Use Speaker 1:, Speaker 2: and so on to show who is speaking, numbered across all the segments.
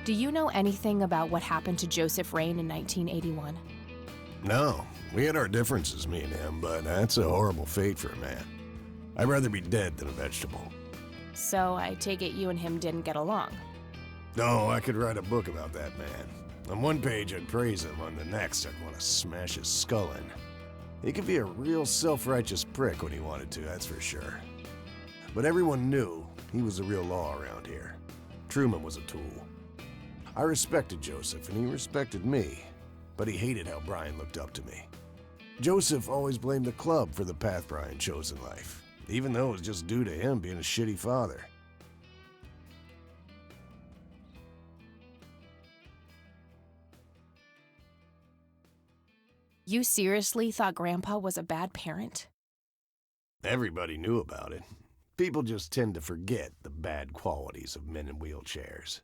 Speaker 1: Do you know anything about what happened to Joseph Rain in 1981?
Speaker 2: No, we had our differences, me and him, but that's a horrible fate for a man. I'd rather be dead than a vegetable.
Speaker 1: So I take it you and him didn't get along.
Speaker 2: No, I could write a book about that man. On one page I'd praise him, on the next I'd want to smash his skull in. He could be a real self-righteous prick when he wanted to, that's for sure. But everyone knew he was the real law around here. Truman was a tool. I respected Joseph, and he respected me, but he hated how Brian looked up to me. Joseph always blamed the club for the path Brian chose in life, even though it was just due to him being a shitty father.
Speaker 1: You seriously thought Grandpa was a bad parent?
Speaker 2: Everybody knew about it. People just tend to forget the bad qualities of men in wheelchairs.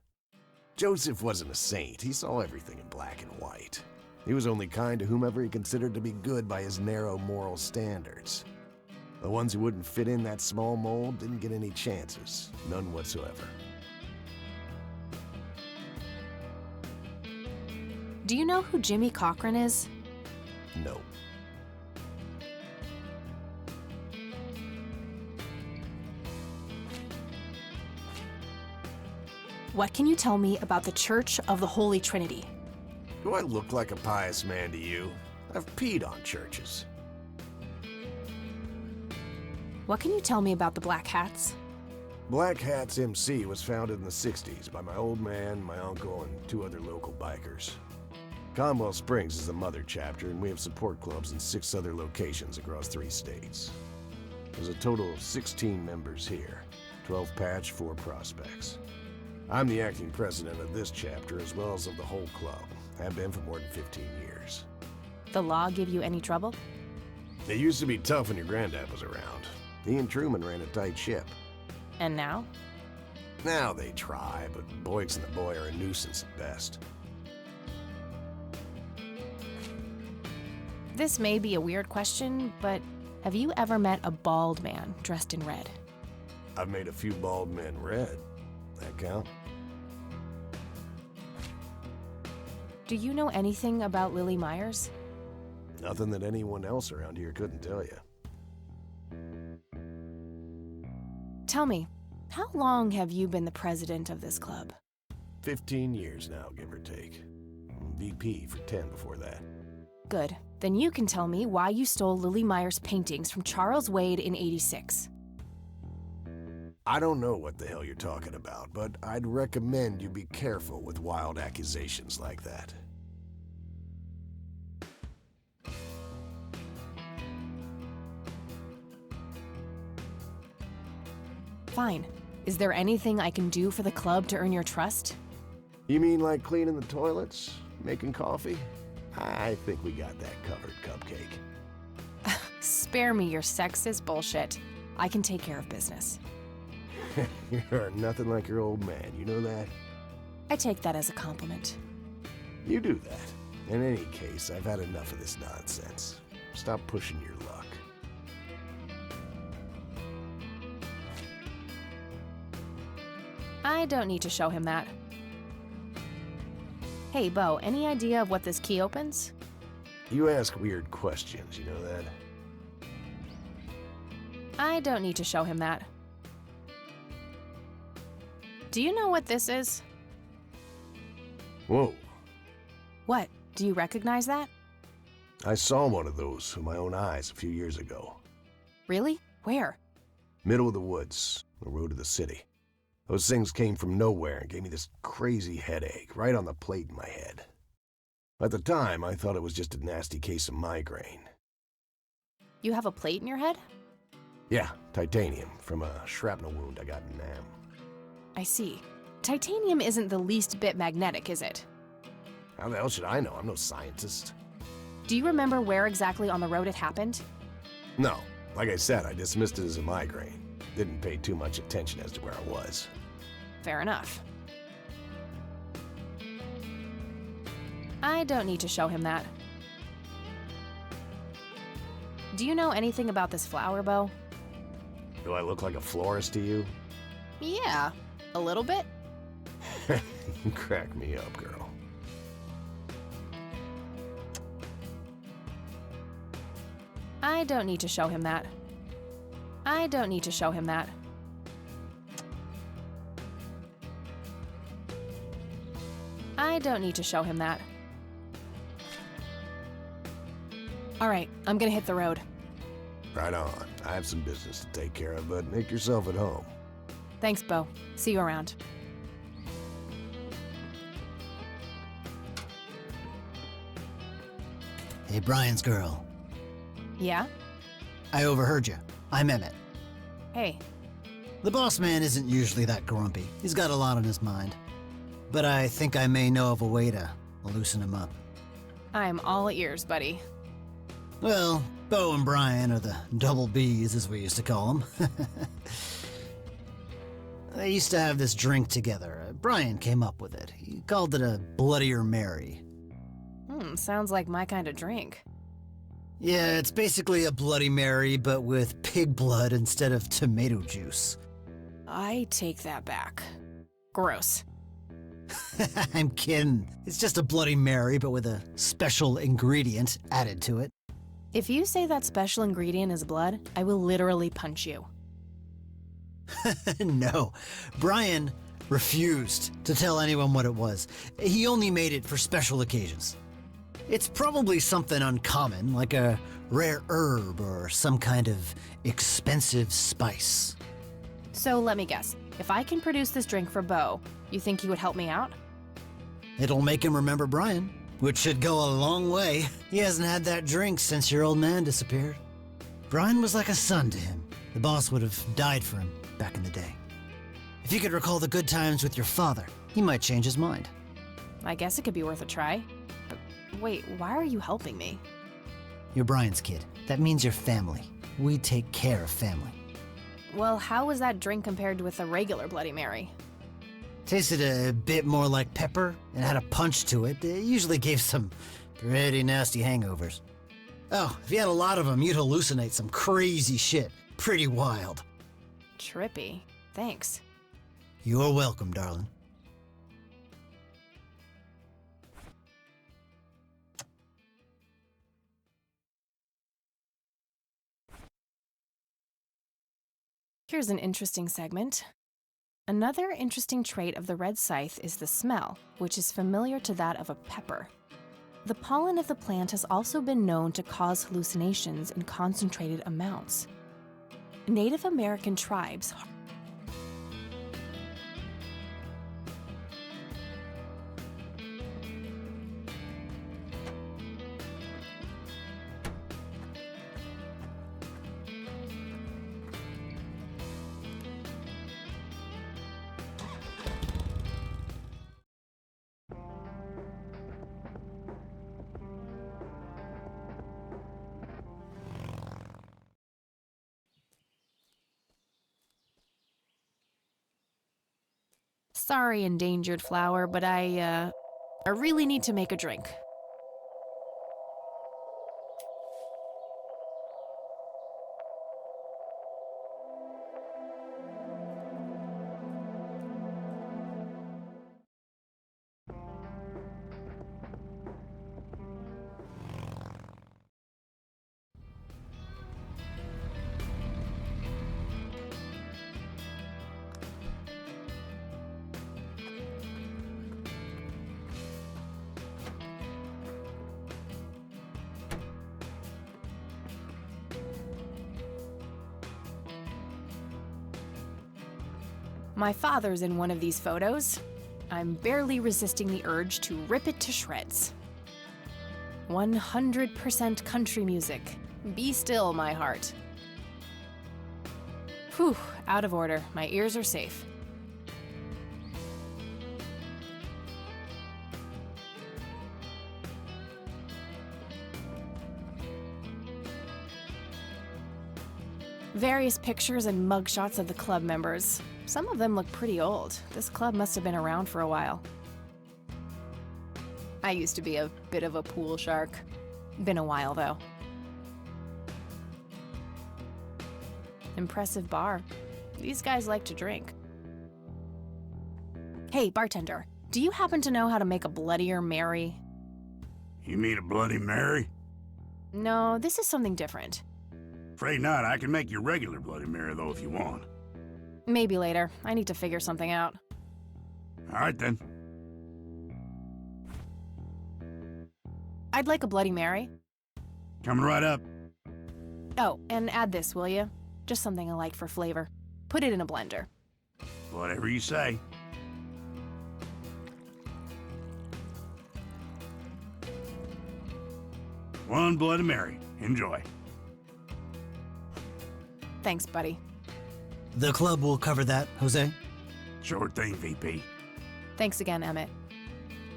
Speaker 2: Joseph wasn't a saint. He saw everything in black and white. He was only kind to whomever he considered to be good by his narrow moral standards. The ones who wouldn't fit in that small mold didn't get any chances, none whatsoever.
Speaker 1: Do you know who Jimmy Cochran is?
Speaker 2: No.
Speaker 1: What can you tell me about the Church of the Holy Trinity?
Speaker 2: Do I look like a pious man to you? I've peed on churches.
Speaker 1: What can you tell me about the Black Hats?
Speaker 2: Black Hats MC was founded in the 60s by my old man, my uncle, and 2 other local bikers. Conwell Springs is the mother chapter, and we have support clubs in 6 other locations across 3 states. There's a total of 16 members here, 12 patch, 4 prospects. I'm the acting president of this chapter as well as of the whole club. Have been for more than 15 years.
Speaker 1: The law give you any trouble?
Speaker 2: It used to be tough when your granddad was around. He and Truman ran a tight ship.
Speaker 1: And now?
Speaker 2: Now they try, but Boyks and the boy are a nuisance at best.
Speaker 1: This may be a weird question, but have you ever met a bald man dressed in red?
Speaker 2: I've made a few bald men red. That count?
Speaker 1: Do you know anything about Lily Myers?
Speaker 2: Nothing that anyone else around here couldn't tell you.
Speaker 1: Tell me, how long have you been the president of this club?
Speaker 2: 15 years now, give or take. VP for 10 before that.
Speaker 1: Good. Then you can tell me why you stole Lily Myers' paintings from Charles Wade in '86.
Speaker 2: I don't know what the hell you're talking about, but I'd recommend you be careful with wild accusations like that.
Speaker 1: Fine. Is there anything I can do for the club to earn your trust?
Speaker 2: You mean like cleaning the toilets? Making coffee? I think we got that covered, Cupcake.
Speaker 1: Spare me your sexist bullshit. I can take care of business.
Speaker 2: You're nothing like your old man, you know that?
Speaker 1: I take that as a compliment.
Speaker 2: You do that. In any case, I've had enough of this nonsense. Stop pushing your luck.
Speaker 1: I don't need to show him that. Hey, Bo, any idea of what this key opens?
Speaker 2: You ask weird questions, you know that?
Speaker 1: I don't need to show him that. Do you know what this is?
Speaker 2: Whoa.
Speaker 1: What? Do you recognize that?
Speaker 2: I saw one of those with my own eyes a few years ago.
Speaker 1: Really? Where?
Speaker 2: Middle of the woods, the road to the city. Those things came from nowhere and gave me this crazy headache right on the plate in my head. At the time, I thought it was just a nasty case of migraine.
Speaker 1: You have a plate in your head?
Speaker 2: Yeah, titanium from a shrapnel wound I got in Nam.
Speaker 1: I see. Titanium isn't the least bit magnetic, is it?
Speaker 2: How the hell should I know? I'm no scientist.
Speaker 1: Do you remember where exactly on the road it happened?
Speaker 2: No, like I said, I dismissed it as a migraine. Didn't pay too much attention as to where I was.
Speaker 1: Fair enough. I don't need to show him that. Do you know anything about this flower, Bo?
Speaker 2: Do I look like a florist to you?
Speaker 1: Yeah, a little bit.
Speaker 2: You crack me up, girl.
Speaker 1: I don't need to show him that. I don't need to show him that. I don't need to show him that. All right, I'm gonna hit the road.
Speaker 2: Right on. I have some business to take care of, but make yourself at home.
Speaker 1: Thanks, Bo. See you around.
Speaker 3: Hey, Brian's girl.
Speaker 1: Yeah?
Speaker 3: I overheard you. I'm Emmett.
Speaker 1: Hey.
Speaker 3: The boss man isn't usually that grumpy. He's got a lot on his mind. But I think I may know of a way to loosen him up.
Speaker 1: I'm all ears, buddy.
Speaker 3: Well, Bo and Brian are the double Bs, as we used to call them. They used to have this drink together. Brian came up with it. He called it a Bloodier Mary.
Speaker 1: Sounds like my kind of drink.
Speaker 3: Yeah, it's basically a Bloody Mary, but with pig blood instead of tomato juice.
Speaker 1: I take that back. Gross.
Speaker 3: I'm kidding. It's just a Bloody Mary, but with a special ingredient added to it.
Speaker 1: If you say that special ingredient is blood, I will literally punch you.
Speaker 3: No, Brian refused to tell anyone what it was. He only made it for special occasions. It's probably something uncommon, like a rare herb or some kind of expensive spice.
Speaker 1: So let me guess. If I can produce this drink for Bo, you think he would help me out?
Speaker 3: It'll make him remember Brian, which should go a long way. He hasn't had that drink since your old man disappeared. Brian was like a son to him. The boss would have died for him back in the day. If you could recall the good times with your father, he might change his mind.
Speaker 1: I guess it could be worth a try. But wait, why are you helping me?
Speaker 3: You're Brian's kid. That means you're family. We take care of family.
Speaker 1: Well, how was that drink compared with a regular Bloody Mary?
Speaker 3: Tasted a bit more like pepper and had a punch to it. It usually gave some pretty nasty hangovers. Oh, if you had a lot of them, you'd hallucinate some crazy shit. Pretty wild.
Speaker 1: Trippy. Thanks.
Speaker 3: You're welcome, darling.
Speaker 1: Here's an interesting segment. Another interesting trait of the red scythe is the smell, which is familiar to that of a pepper. The pollen of the plant has also been known to cause hallucinations in concentrated amounts. Native American tribes Sorry, endangered flower, but I really need to make a drink. My father's in one of these photos. I'm barely resisting the urge to rip it to shreds. 100% country music. Be still, my heart. Whew, out of order. My ears are safe. Various pictures and mugshots of the club members. Some of them look pretty old. This club must have been around for a while. I used to be a bit of a pool shark. Been a while, though. Impressive bar. These guys like to drink. Hey, bartender, do you happen to know how to make a Bloodier Mary?
Speaker 4: You mean a Bloody Mary?
Speaker 1: No, this is something different.
Speaker 4: Afraid not. I can make you regular Bloody Mary, though, if you want.
Speaker 1: Maybe later. I need to figure something out.
Speaker 4: All right, then.
Speaker 1: I'd like a Bloody Mary.
Speaker 4: Coming right up.
Speaker 1: Oh, and add this, will you? Just something I like for flavor. Put it in a blender.
Speaker 4: Whatever you say. One Bloody Mary. Enjoy.
Speaker 1: Thanks, buddy.
Speaker 3: The club will cover that, Jose.
Speaker 4: Sure thing, VP.
Speaker 1: Thanks again, Emmett.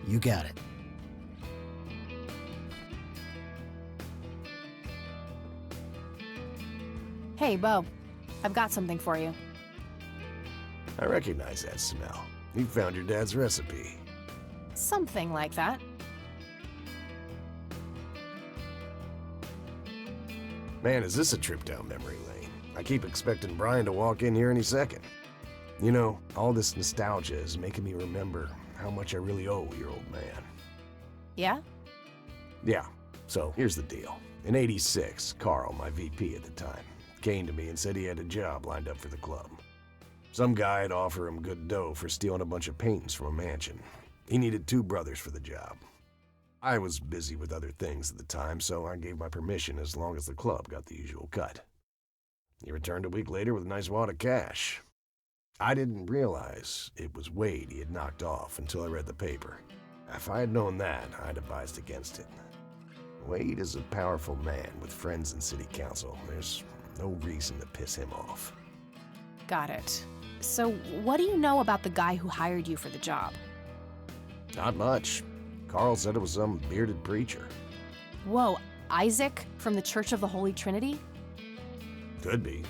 Speaker 3: You got it.
Speaker 1: Hey, Bo. I've got something for you.
Speaker 2: I recognize that smell. You found your dad's recipe.
Speaker 1: Something like that.
Speaker 2: Man, is this a trip down memory lane? I keep expecting Brian to walk in here any second. You know, all this nostalgia is making me remember how much I really owe your old man.
Speaker 1: Yeah?
Speaker 2: Yeah, so here's the deal. In '86, Carl, my VP at the time, came to me and said he had a job lined up for the club. Some guy had offered him good dough for stealing a bunch of paintings from a mansion. He needed 2 brothers for the job. I was busy with other things at the time, so I gave my permission as long as the club got the usual cut. He returned a week later with a nice wad of cash. I didn't realize it was Wade he had knocked off until I read the paper. If I had known that, I'd advised against it. Wade is a powerful man with friends in city council. There's no reason to piss him off.
Speaker 1: Got it. So, what do you know about the guy who hired you for the job?
Speaker 2: Not much. Carl said it was some bearded preacher.
Speaker 1: Whoa, Isaac from the Church of the Holy Trinity?
Speaker 2: Could be.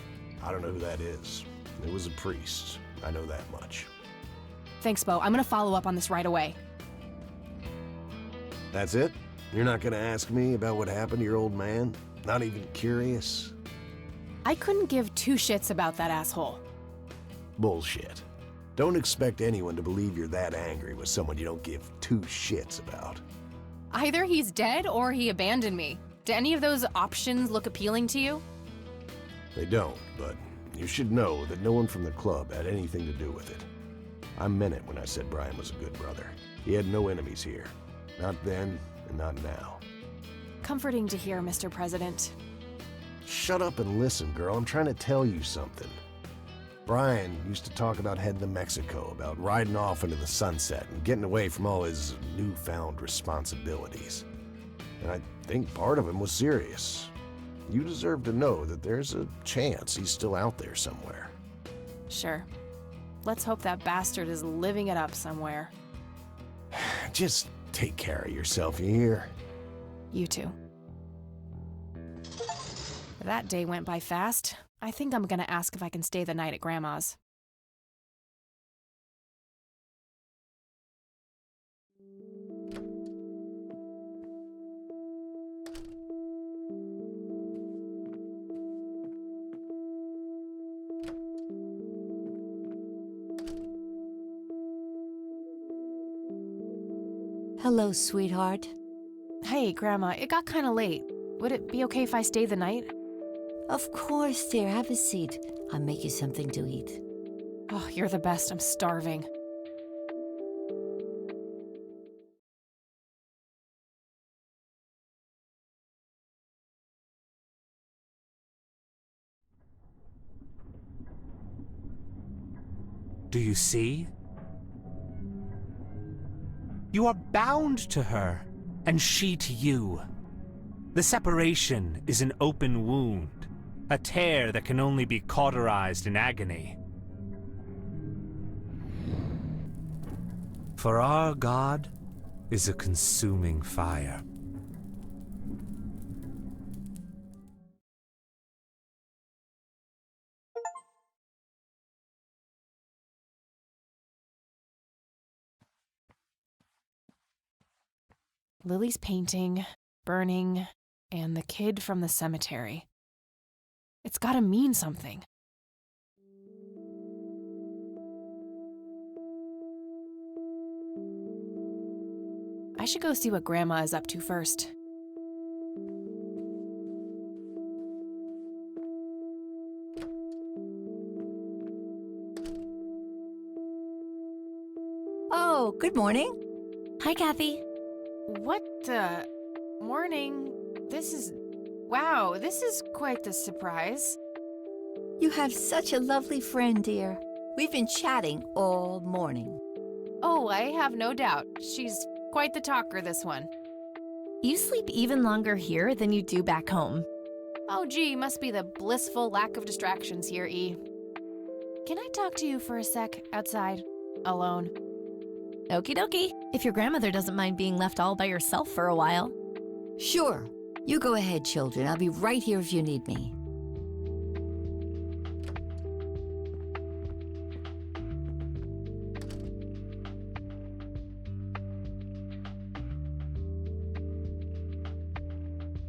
Speaker 2: I don't know who that is. It was a priest. I know that much.
Speaker 1: Thanks, Bo. I'm gonna follow up on this right away.
Speaker 2: That's it? You're not gonna ask me about what happened to your old man? Not even curious?
Speaker 1: I couldn't give 2 shits about that asshole.
Speaker 2: Bullshit. Don't expect anyone to believe you're that angry with someone you don't give 2 shits about.
Speaker 1: Either he's dead or he abandoned me. Do any of those options look appealing to you?
Speaker 2: They don't, but you should know that no one from the club had anything to do with it. I meant it when I said Brian was a good brother. He had no enemies here. Not then, and not now.
Speaker 1: Comforting to hear, Mr. President.
Speaker 2: Shut up and listen, girl. I'm trying to tell you something. Brian used to talk about heading to Mexico, about riding off into the sunset and getting away from all his newfound responsibilities. And I think part of him was serious. You deserve to know that there's a chance he's still out there somewhere.
Speaker 1: Sure. Let's hope that bastard is living it up somewhere.
Speaker 2: Just take care of yourself, you hear?
Speaker 1: You too. That day went by fast. I think I'm gonna ask if I can stay the night at Grandma's.
Speaker 5: Hello, sweetheart.
Speaker 1: Hey, Grandma, it got kinda late. Would it be okay if I stay the night?
Speaker 5: Of course, dear. Have a seat. I'll make you something to eat.
Speaker 1: Oh, you're the best. I'm starving.
Speaker 6: Do you see? You are bound to her, and she to you. The separation is an open wound, a tear that can only be cauterized in agony. For our God is a consuming fire.
Speaker 1: Lily's painting, burning, and the kid from the cemetery. It's gotta mean something. I should go see what Grandma is up to first.
Speaker 5: Oh, good morning.
Speaker 7: Hi, Kathy.
Speaker 1: What the... Morning. Wow, this is quite the surprise.
Speaker 5: You have such a lovely friend, dear. We've been chatting all morning.
Speaker 1: Oh, I have no doubt. She's quite the talker, this one.
Speaker 7: You sleep even longer here than you do back home.
Speaker 1: Oh, gee, must be the blissful lack of distractions here, E. Can I talk to you for a sec, outside? Alone?
Speaker 7: Okie dokie, if your grandmother doesn't mind being left all by yourself for a while.
Speaker 5: Sure. You go ahead, children. I'll be right here if you need me.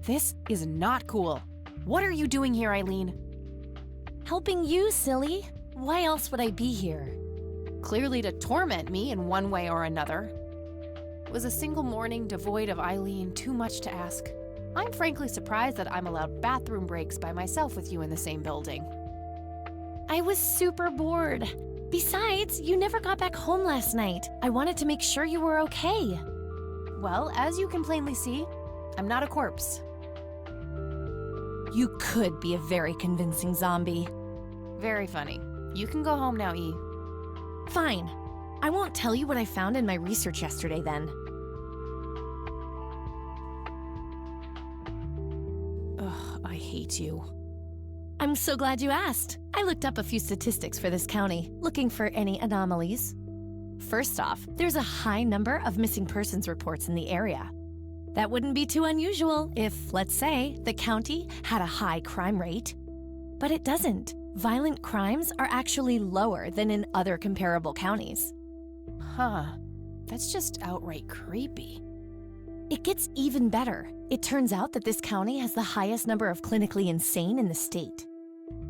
Speaker 1: This is not cool. What are you doing here, Eileen?
Speaker 7: Helping you, silly. Why else would I be here?
Speaker 1: Clearly to torment me in one way or another. Was a single morning devoid of Eileen too much to ask? I'm frankly surprised that I'm allowed bathroom breaks by myself with you in the same building.
Speaker 7: I was super bored. Besides, you never got back home last night. I wanted to make sure you were okay.
Speaker 1: Well, as you can plainly see, I'm not a corpse.
Speaker 7: You could be a very convincing zombie.
Speaker 1: Very funny. You can go home now, E.
Speaker 7: Fine. I won't tell you what I found in my research yesterday then.
Speaker 1: Ugh, I hate you.
Speaker 7: I'm so glad you asked. I looked up a few statistics for this county, looking for any anomalies. First off, there's a high number of missing persons reports in the area. That wouldn't be too unusual if, let's say, the county had a high crime rate. But it doesn't. Violent crimes are actually lower than in other comparable counties.
Speaker 1: Huh. That's just outright creepy.
Speaker 7: It gets even better. It turns out that this county has the highest number of clinically insane in the state.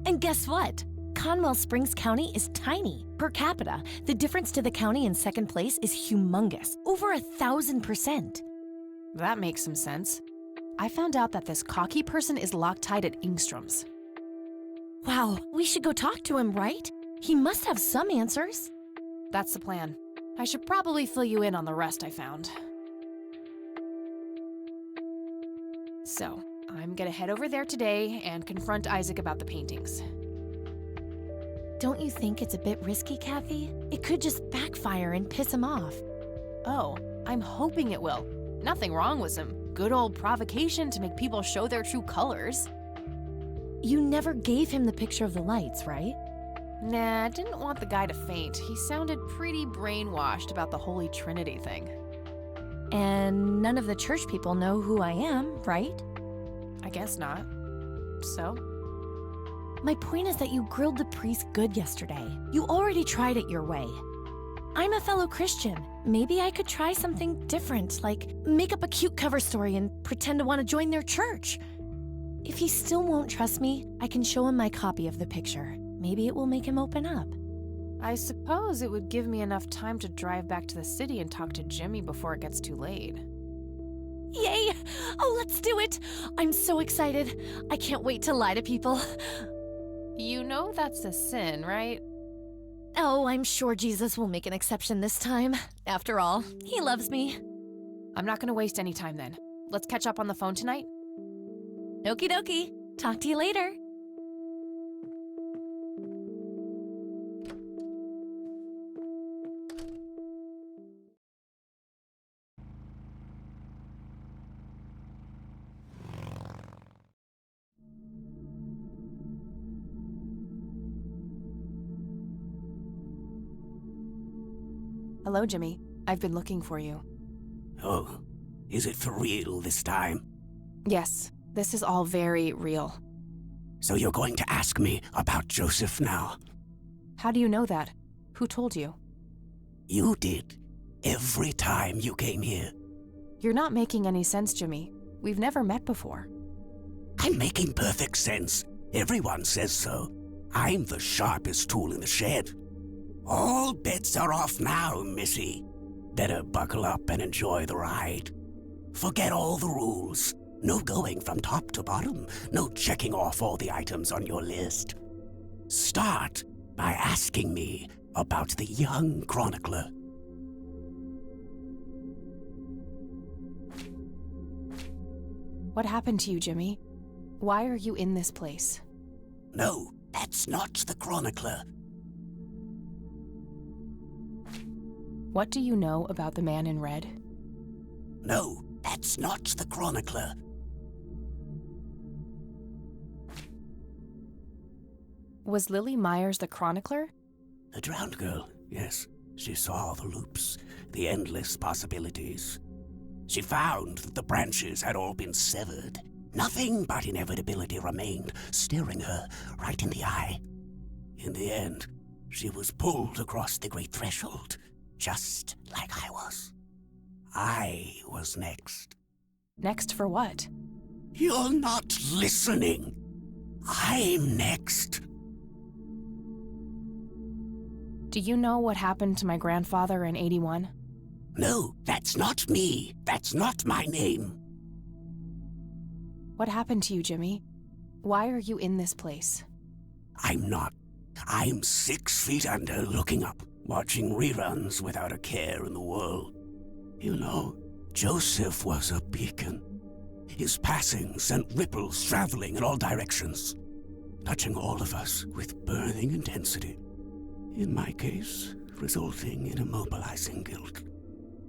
Speaker 7: And guess what? Conwell Springs County is tiny. Per capita, the difference to the county in second place is humongous, over 1,000%.
Speaker 1: That makes some sense. I found out that this cocky person is Loctite at Ingstrom's.
Speaker 7: Wow, we should go talk to him, right? He must have some answers.
Speaker 1: That's the plan. I should probably fill you in on the rest I found. So, I'm gonna head over there today and confront Isaac about the paintings.
Speaker 7: Don't you think it's a bit risky, Kathy? It could just backfire and piss him off.
Speaker 1: Oh, I'm hoping it will. Nothing wrong with some good old provocation to make people show their true colors.
Speaker 7: You never gave him the picture of the lights, right?
Speaker 1: Nah, didn't want the guy to faint. He sounded pretty brainwashed about the Holy Trinity thing.
Speaker 7: And none of the church people know who I am, right?
Speaker 1: I guess not. So?
Speaker 7: My point is that you grilled the priest good yesterday. You already tried it your way. I'm a fellow Christian. Maybe I could try something different, like make up a cute cover story and pretend to want to join their church. If he still won't trust me, I can show him my copy of the picture. Maybe it will make him open up.
Speaker 1: I suppose it would give me enough time to drive back to the city and talk to Jimmy before it gets too late.
Speaker 7: Yay! Oh, let's do it! I'm so excited. I can't wait to lie to people.
Speaker 1: You know that's a sin, right?
Speaker 7: Oh, I'm sure Jesus will make an exception this time. After all, he loves me.
Speaker 1: I'm not gonna waste any time then. Let's catch up on the phone tonight.
Speaker 7: Okie dokie. Talk to you later.
Speaker 1: Hello, Jimmy. I've been looking for you.
Speaker 8: Oh, is it for real this time?
Speaker 1: Yes, this is all very real.
Speaker 8: So you're going to ask me about Joseph now?
Speaker 1: How do you know that? Who told you?
Speaker 8: You did. Every time you came here.
Speaker 1: You're not making any sense, Jimmy. We've never met before.
Speaker 8: I'm making perfect sense. Everyone says so. I'm the sharpest tool in the shed. All bets are off now, Missy. Better buckle up and enjoy the ride. Forget all the rules. No going from top to bottom. No checking off all the items on your list. Start by asking me about the young chronicler.
Speaker 1: What happened to you, Jimmy? Why are you in this place?
Speaker 8: No, that's not the chronicler.
Speaker 1: What do you know about the man in red?
Speaker 8: No, that's not the chronicler.
Speaker 1: Was Lily Myers the chronicler?
Speaker 8: The drowned girl, yes. She saw the loops, the endless possibilities. She found that the branches had all been severed. Nothing but inevitability remained, staring her right in the eye. In the end, she was pulled across the great threshold, just like I was. I was next.
Speaker 1: Next for what?
Speaker 8: You're not listening. I'm next.
Speaker 1: Do you know what happened to my grandfather in 81?
Speaker 8: No, that's not me. That's not my name.
Speaker 1: What happened to you, Jimmy? Why are you in this place?
Speaker 8: I'm not. I'm 6 feet under, looking up, watching reruns without a care in the world. You know, Joseph was a beacon. His passing sent ripples traveling in all directions, touching all of us with burning intensity. In my case, resulting in immobilizing guilt.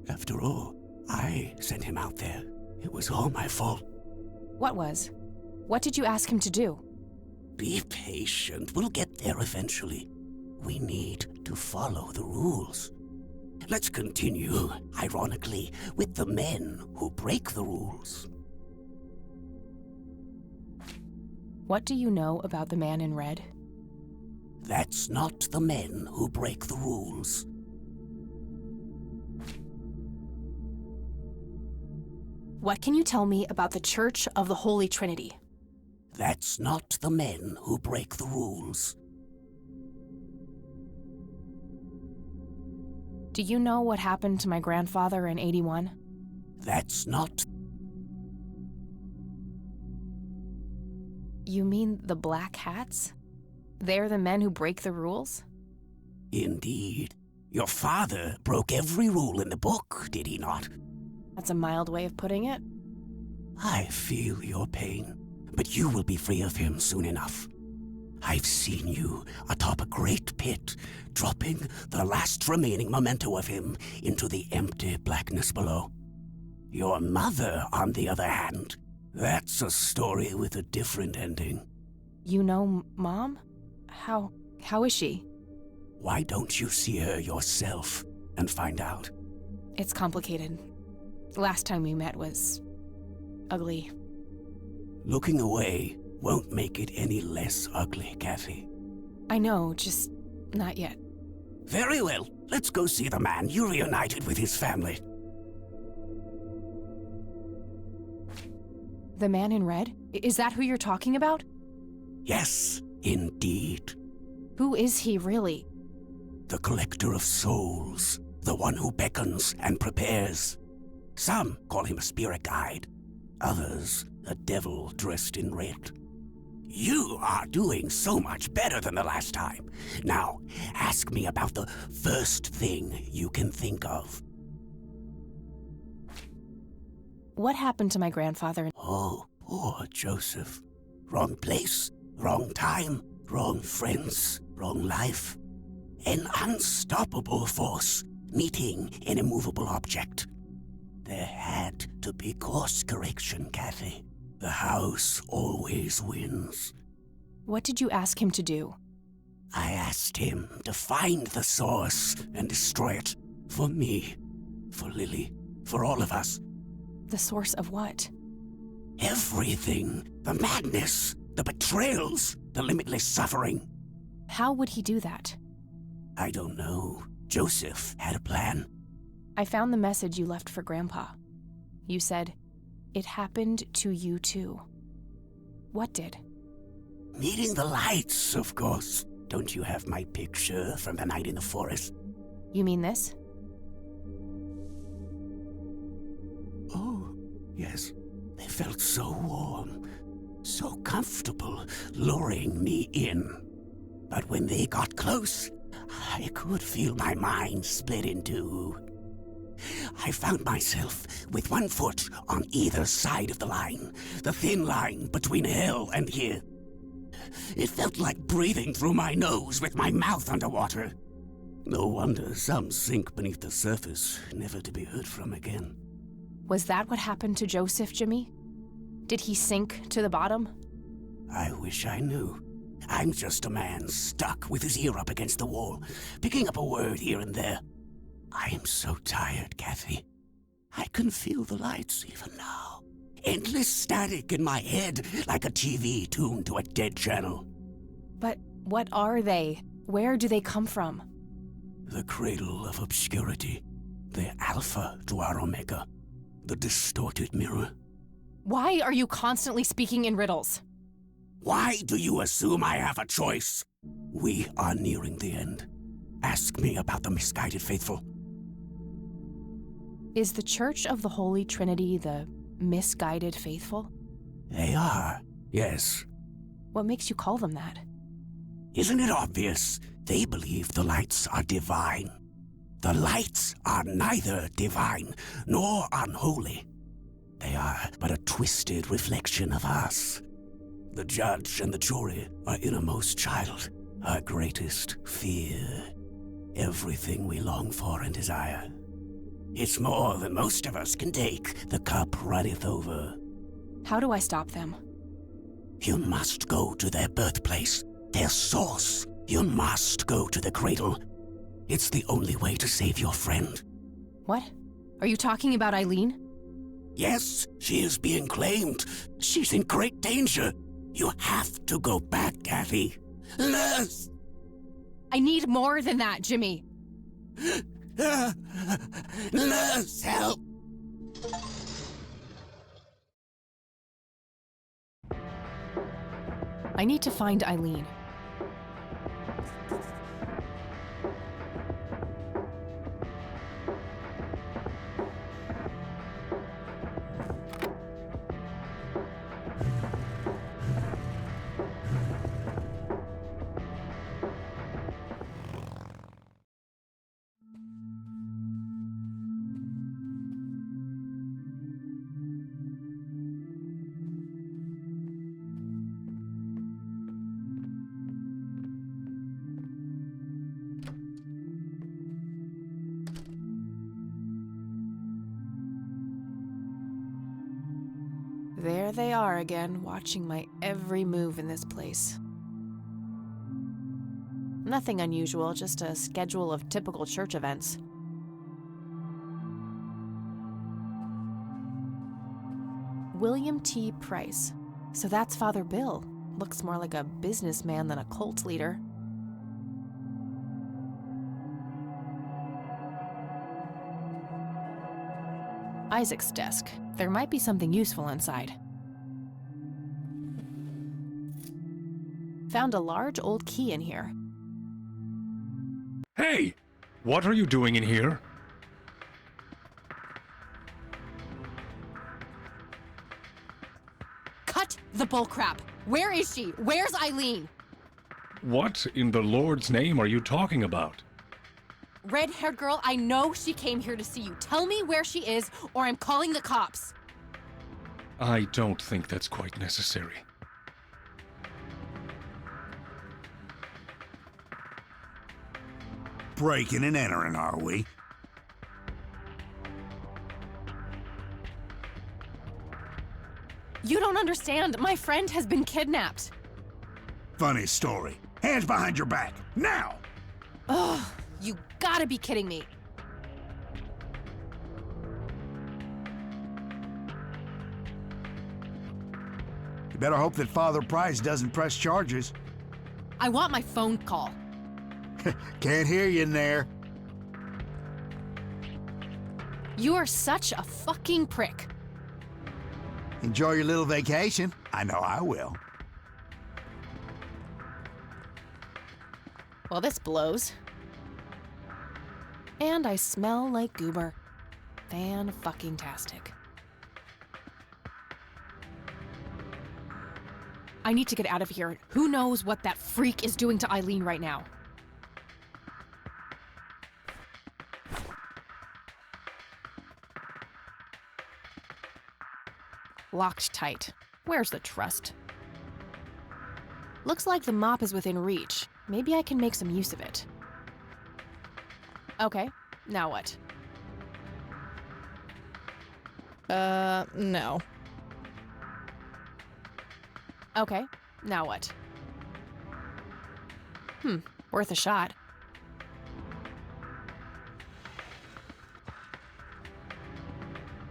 Speaker 8: After all, I sent him out there. It was all my fault.
Speaker 1: What was? What did you ask him to do?
Speaker 8: Be patient. We'll get there eventually. We need to follow the rules. Let's continue, ironically, with the men who break the rules.
Speaker 1: What do you know about the man in red?
Speaker 8: That's not the men who break the rules.
Speaker 1: What can you tell me about the Church of the Holy Trinity?
Speaker 8: That's not the men who break the rules.
Speaker 1: Do you know what happened to my grandfather in 81?
Speaker 8: That's not...
Speaker 1: You mean the Black Hats? They're the men who break the rules?
Speaker 8: Indeed. Your father broke every rule in the book, did he not?
Speaker 1: That's a mild way of putting it.
Speaker 8: I feel your pain, but you will be free of him soon enough. I've seen you atop a great pit, dropping the last remaining memento of him into the empty blackness below. Your mother, on the other hand, that's a story with a different ending.
Speaker 1: You know Mom? How is she?
Speaker 8: Why don't you see her yourself and find out?
Speaker 1: It's complicated. Last time we met was ugly.
Speaker 8: Looking away won't make it any less ugly, Kathy.
Speaker 1: I know, just not yet.
Speaker 8: Very well. Let's go see the man you reunited with his family.
Speaker 1: The man in red? Is that who you're talking about?
Speaker 8: Yes, indeed.
Speaker 1: Who is he, really?
Speaker 8: The collector of souls. The one who beckons and prepares. Some call him a spirit guide. Others, a devil dressed in red. You are doing so much better than the last time. Now, ask me about the first thing you can think of.
Speaker 1: What happened to my grandfather?
Speaker 8: Oh, poor Joseph. Wrong place, wrong time, wrong friends, wrong life. An unstoppable force meeting an immovable object. There had to be course correction, Kathy. The house always wins.
Speaker 1: What did you ask him to do?
Speaker 8: I asked him to find the source and destroy it. For me, for Lily, for all of us.
Speaker 1: The source of what?
Speaker 8: Everything. The madness, the betrayals, the limitless suffering.
Speaker 1: How would he do that?
Speaker 8: I don't know. Joseph had a plan.
Speaker 1: I found the message you left for Grandpa. You said, "It happened to you too." What did?
Speaker 8: Meeting the lights, of course. Don't you have my picture from the night in the forest?
Speaker 1: You mean this?
Speaker 8: Yes, they felt so warm, so comfortable, luring me in. But when they got close, I could feel my mind split in two. I found myself with one foot on either side of the line, the thin line between hell and here. It felt like breathing through my nose with my mouth underwater. No wonder some sink beneath the surface, never to be heard from again.
Speaker 1: Was that what happened to Joseph, Jimmy? Did he sink to the bottom?
Speaker 8: I wish I knew. I'm just a man stuck with his ear up against the wall, picking up a word here and there. I am so tired, Kathy. I can feel the lights even now. Endless static in my head, like a TV tuned to a dead channel.
Speaker 1: But what are they? Where do they come from?
Speaker 8: The cradle of obscurity. The alpha to our omega. The distorted mirror.
Speaker 1: Why are you constantly speaking in riddles?
Speaker 8: Why do you assume I have a choice? We are nearing the end. Ask me about the misguided faithful.
Speaker 1: Is the Church of the Holy Trinity the misguided faithful?
Speaker 8: They are, yes.
Speaker 1: What makes you call them that?
Speaker 8: Isn't it obvious? They believe the lights are divine. The lights are neither divine nor unholy. They are but a twisted reflection of us. The judge and the jury, our innermost child, our greatest fear. Everything we long for and desire. It's more than most of us can take. The cup runneth over.
Speaker 1: How do I stop them?
Speaker 8: You must go to their birthplace, their source. You must go to the cradle. It's the only way to save your friend.
Speaker 1: What? Are you talking about Eileen?
Speaker 8: Yes, she is being claimed. She's in great danger. You have to go back, Kathy. Nurse!
Speaker 1: I need more than that, Jimmy.
Speaker 8: Nurse, help!
Speaker 1: I need to find Eileen. There they are again, watching my every move in this place. Nothing unusual, just a schedule of typical church events. William T. Price. So that's Father Bill. Looks more like a businessman than a cult leader. Isaac's desk. There might be something useful inside. Found a large old key in here.
Speaker 9: Hey! What are you doing in here?
Speaker 1: Cut the bullcrap! Where is she? Where's Eileen?
Speaker 9: What in the Lord's name are you talking about?
Speaker 1: Red-haired girl, I know she came here to see you. Tell me where she is, or I'm calling the cops.
Speaker 9: I don't think that's quite necessary.
Speaker 4: Breaking and entering, are we?
Speaker 1: You don't understand. My friend has been kidnapped.
Speaker 4: Funny story. Hands behind your back, now!
Speaker 1: Ugh, you gotta be kidding me.
Speaker 4: You better hope that Father Price doesn't press charges.
Speaker 1: I want my phone call.
Speaker 4: Can't hear you in there.
Speaker 1: You are such a fucking prick.
Speaker 4: Enjoy your little vacation. I know I will.
Speaker 1: Well, this blows. And I smell like goober. Fan-fucking-tastic. I need to get out of here. Who knows what that freak is doing to Eileen right now? Locked tight. Where's the trust? Looks like the mop is within reach. Maybe I can make some use of it. Okay, now what? No. Okay, now what? Worth a shot.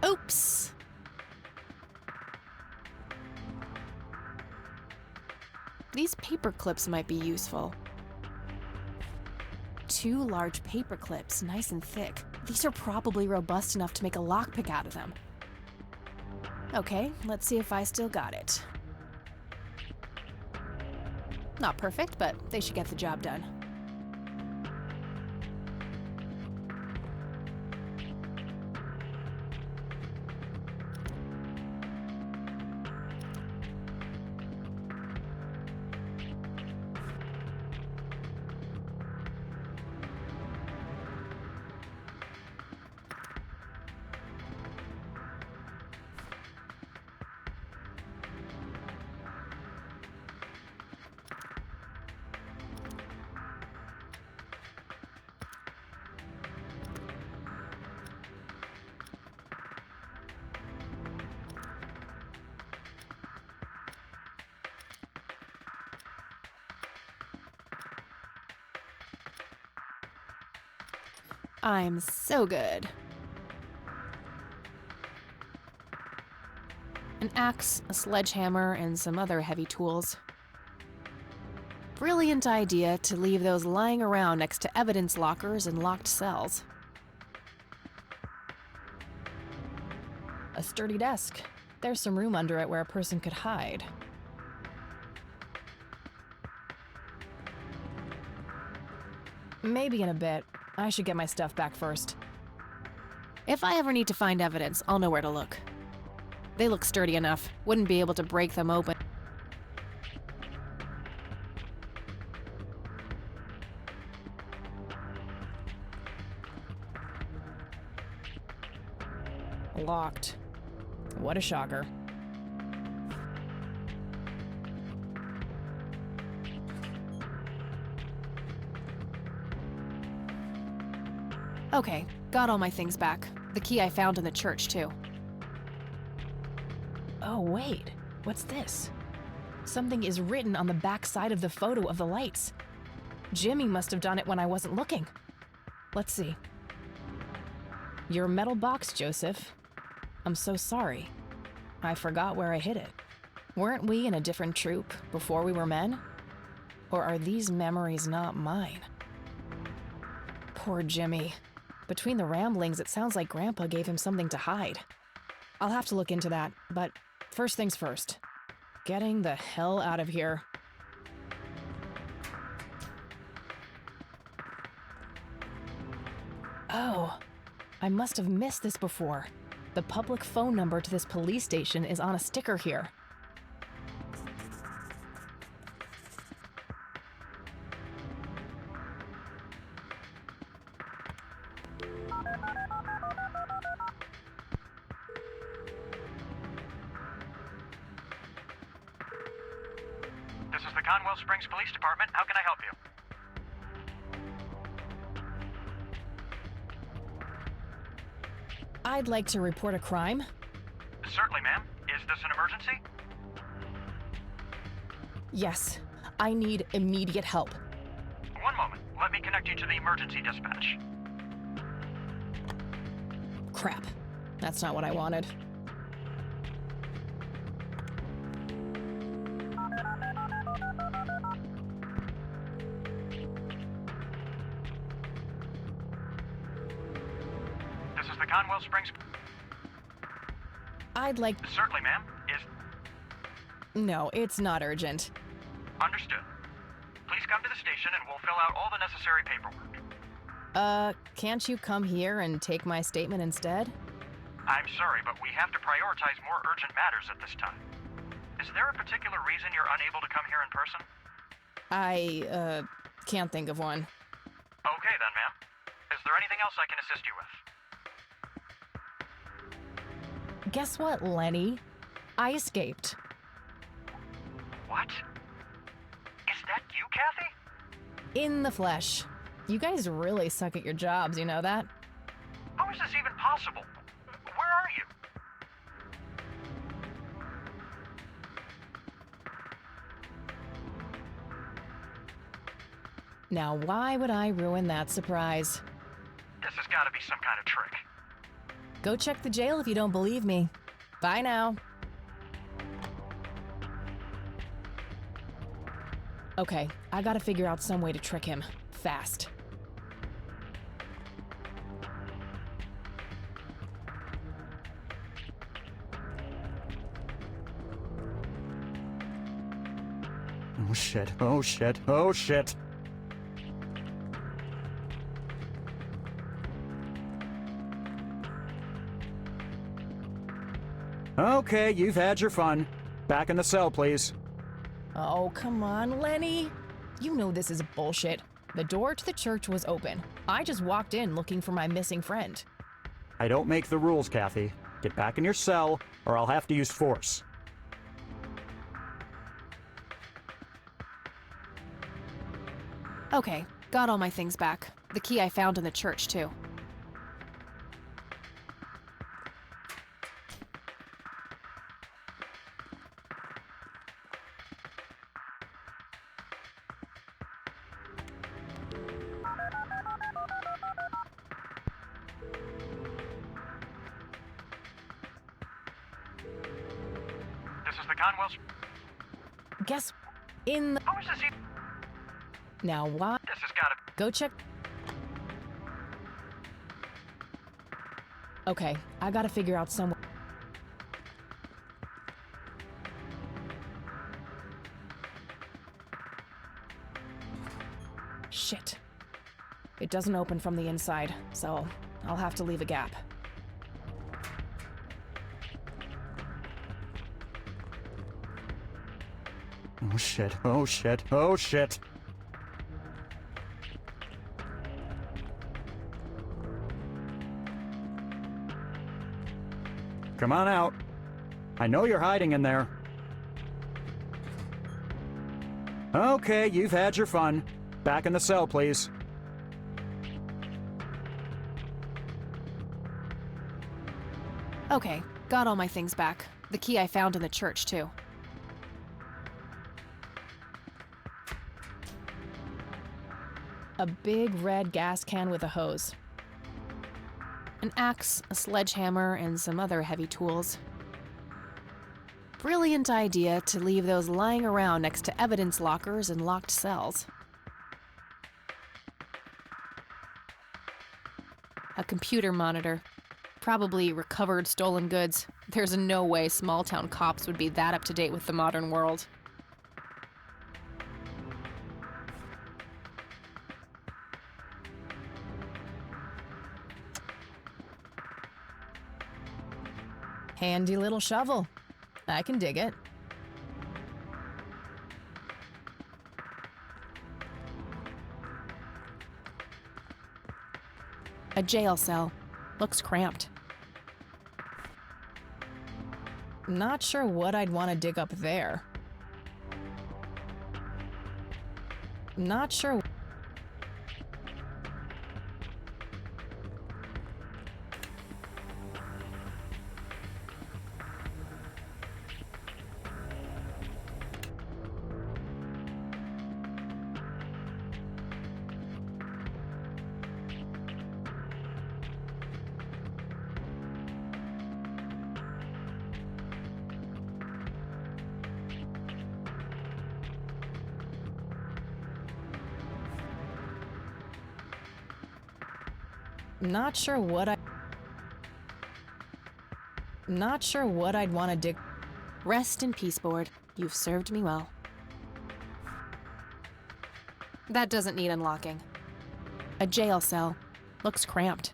Speaker 1: Oops! These paper clips might be useful. 2 large paper clips, nice and thick. These are probably robust enough to make a lockpick out of them. Okay, let's see if I still got it. Not perfect, but they should get the job done. I'm so good. An axe, a sledgehammer, and some other heavy tools. Brilliant idea to leave those lying around next to evidence lockers and locked cells. A sturdy desk. There's some room under it where a person could hide. Maybe in a bit. I should get my stuff back first. If I ever need to find evidence, I'll know where to look. They look sturdy enough. Wouldn't be able to break them open. Locked. What a shocker. Okay, got all my things back. The key I found in the church, too. Oh, wait. What's this? Something is written on the back side of the photo of the lights. Jimmy must have done it when I wasn't looking. Let's see. Your metal box, Joseph. I'm so sorry. I forgot where I hid it. Weren't we in a different troop before we were men? Or are these memories not mine? Poor Jimmy. Between the ramblings, it sounds like Grandpa gave him something to hide. I'll have to look into that, but first things first. Getting the hell out of here. Oh, I must have missed this before. The public phone number to this police station is on a sticker here.
Speaker 10: This is the Conwell Springs Police Department. How can I help you?
Speaker 1: I'd like to report a crime.
Speaker 10: Certainly, ma'am. Is this an emergency?
Speaker 1: Yes, I need immediate help.
Speaker 10: One moment. Let me connect you to the emergency dispatch.
Speaker 1: Crap. That's not what I wanted.
Speaker 10: This is the Conwell Springs...
Speaker 1: I'd like...
Speaker 10: Certainly, ma'am. Is...
Speaker 1: No, it's not urgent.
Speaker 10: Understood. Please come to the station and we'll fill out all the necessary paperwork.
Speaker 1: Can't you come here and take my statement instead?
Speaker 10: I'm sorry, but we have to prioritize more urgent matters at this time. Is there a particular reason you're unable to come here in person?
Speaker 1: I can't think of one.
Speaker 10: Okay then, ma'am. Is there anything else I can assist you with?
Speaker 1: Guess what, Lenny? I escaped.
Speaker 10: What? Is that you, Kathy?
Speaker 1: In the flesh. You guys really suck at your jobs, you know that?
Speaker 10: How is this even possible? Where are you?
Speaker 1: Now, why would I ruin that surprise?
Speaker 10: This has got to be some kind of trick.
Speaker 1: Go check the jail if you don't believe me. Bye now. Okay, I gotta figure out some way to trick him. Fast.
Speaker 11: Oh shit, oh shit, oh shit. Okay, you've had your fun. Back in the cell, please.
Speaker 1: Oh, come on, Lenny. You know this is bullshit. The door to the church was open. I just walked in looking for my missing friend.
Speaker 11: I don't make the rules, Kathy. Get back in your cell, or I'll have to use force.
Speaker 1: Okay, got all my things back. The key I found in the church, too.
Speaker 10: This is the Conwell's.
Speaker 1: Guess in the...
Speaker 10: How is this even...
Speaker 1: Now what?
Speaker 10: This has got to...
Speaker 1: Go check... Okay, I gotta figure out some... Shit. It doesn't open from the inside, so I'll have to leave a gap.
Speaker 11: Oh shit, oh shit, oh shit. Come on out. I know you're hiding in there. Okay, you've had your fun. Back in the cell, please.
Speaker 1: Okay, got all my things back. The key I found in the church, too. A big red gas can with a hose. An axe, a sledgehammer, and some other heavy tools. Brilliant idea to leave those lying around next to evidence lockers and locked cells. A computer monitor. Probably recovered stolen goods. There's no way small-town cops would be that up-to-date with the modern world. Handy little shovel. I can dig it. A jail cell. Looks cramped. Not sure what I'd want to dig up there. Not sure. Not sure what I'd want to dig. Rest in peace, board. You've served me well. That doesn't need unlocking. A jail cell. Looks cramped.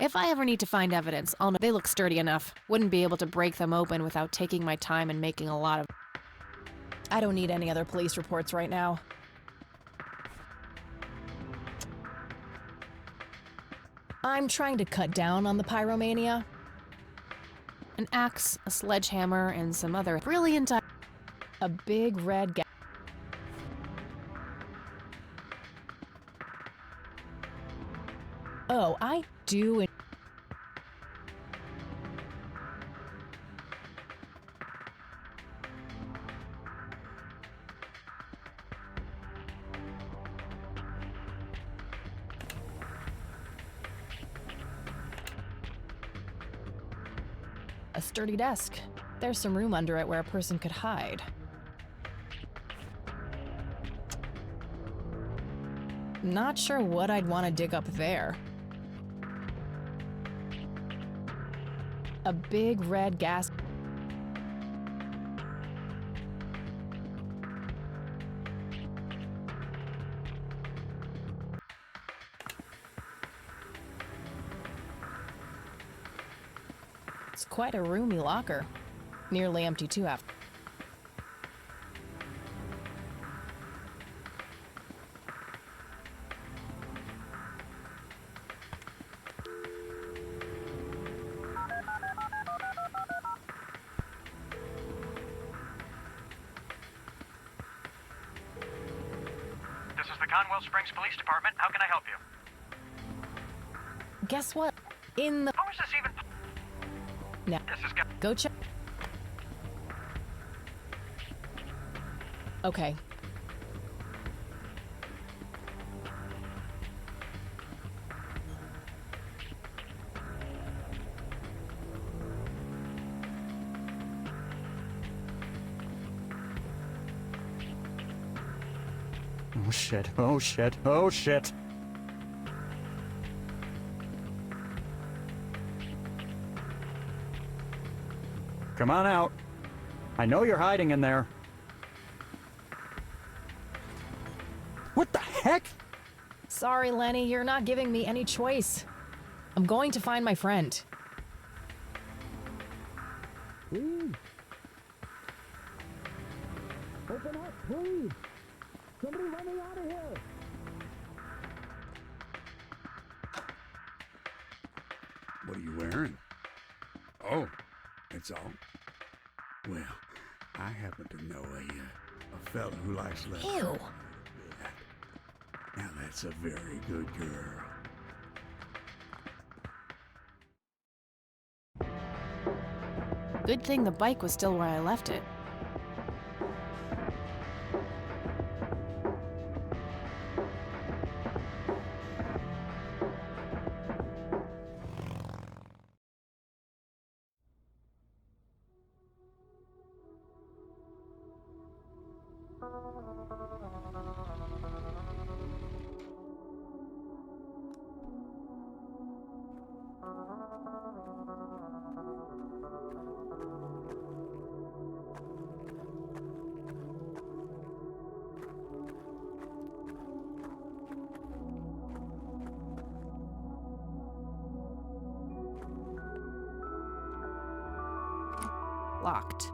Speaker 1: If I ever need to find evidence, I'll know they look sturdy enough. Wouldn't be able to break them open without taking my time and making a lot of... I don't need any other police reports right now. I'm trying to cut down on the pyromania. An axe, a sledgehammer, and some other brilliant... A big red gas. Oh, I do... A sturdy desk. There's some room under it where a person could hide. Not sure what I'd want to dig up there. A big red gas... It's quite a roomy locker. Nearly empty too after.
Speaker 10: This is the Conwell Springs Police Department. How can I help you?
Speaker 1: Guess what? In the...
Speaker 10: How is this even...
Speaker 1: Now,
Speaker 10: This is...
Speaker 1: go check... Okay.
Speaker 11: Oh shit, oh shit, oh shit. Come on out. I know you're hiding in there. What the heck?
Speaker 1: Sorry, Lenny, you're not giving me any choice. I'm going to find my friend.
Speaker 11: Please. Open up, please. Somebody let me out of here.
Speaker 4: What are you wearing? Oh, that's all. Well, I happen to know a fella who likes leather.
Speaker 1: Ew.
Speaker 4: Now that's a very good girl.
Speaker 1: Good thing the bike was still where I left it. Locked.